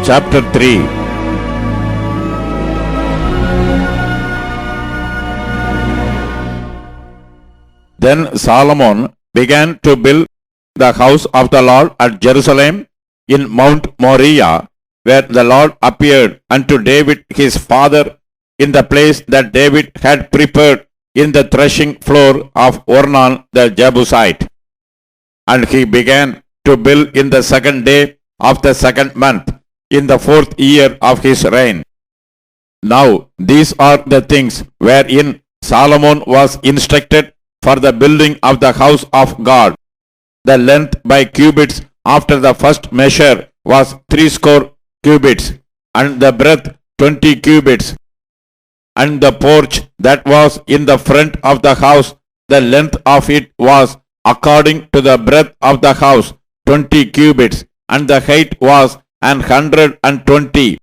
Chapter 3. Then Solomon began to build the house of the Lord at Jerusalem in Mount Moriah, where the Lord appeared unto David his father in the place that David had prepared in the threshing floor of Ornan the Jebusite. And he began to build in the second day of the second month, in the fourth year of his reign. Now these are the things wherein Solomon was instructed for the building of the house of God. The length by cubits after the first measure was 80 cubits, and the breadth 20 cubits. And the porch that was in the front of the house, the length of it was according to the breadth of the house 20 cubits, and the height was 120.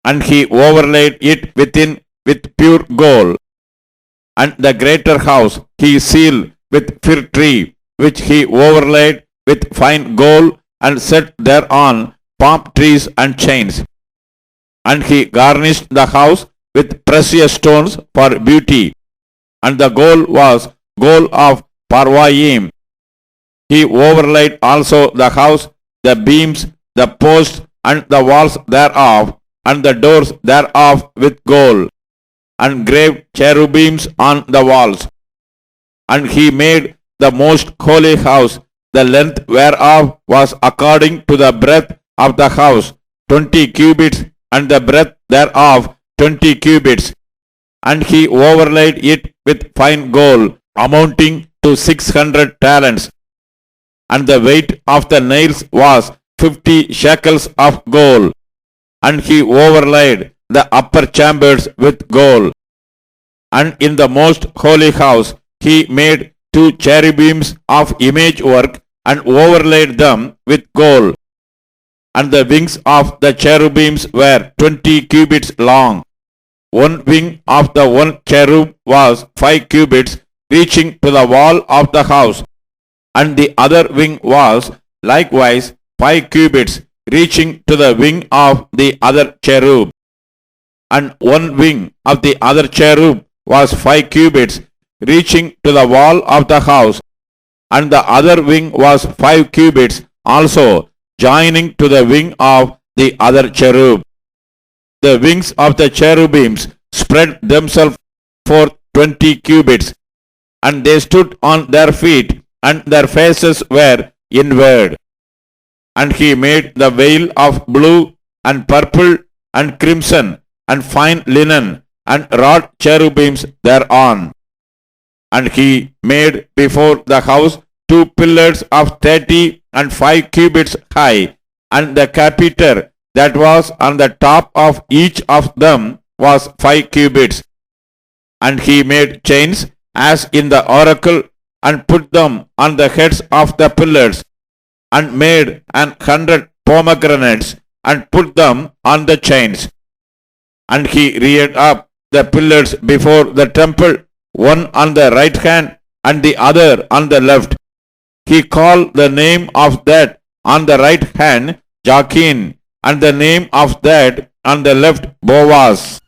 And he overlaid it within with pure gold. And the greater house he sealed with fir tree, which he overlaid with fine gold, and set thereon palm trees and chains. And he garnished the house with precious stones for beauty, and the gold was gold of Parvaim. He overlaid also the house, the beams, the posts, and the walls thereof, and the doors thereof with gold, and graved cherubims on the walls. And he made the most holy house, the length whereof was according to the breadth of the house 20 cubits, and the breadth thereof 20 cubits. And he overlaid it with fine gold, amounting to 600 talents. And the weight of the nails was 50 shekels of gold. And he overlaid the upper chambers with gold. And in the most holy house he made 2 cherubims of image work, and overlaid them with gold. And the wings of the cherubims were 20 cubits long. One wing of the one cherub was 5 cubits, reaching to the wall of the house, and the other wing was likewise 5 cubits, reaching to the wing of the other cherub. And one wing of the other cherub was 5 cubits, reaching to the wall of the house, and the other wing was 5 cubits also, joining to the wing of the other cherub. The wings of the cherubims spread themselves forth 20 cubits, and they stood on their feet, and their faces were inward. And he made the veil of blue and purple and crimson and fine linen, and wrought cherubims thereon. And he made before the house 2 pillars of 30 and 5 cubits high, and the capiter that was on the top of each of them was 5 cubits. And he made chains as in the oracle, and put them on the heads of the pillars, and made 100 pomegranates, and put them on the chains. And he reared up the pillars before the temple, one on the right hand and the other on the left. He called the name of that on the right hand Jachin, and the name of that on the left Boaz.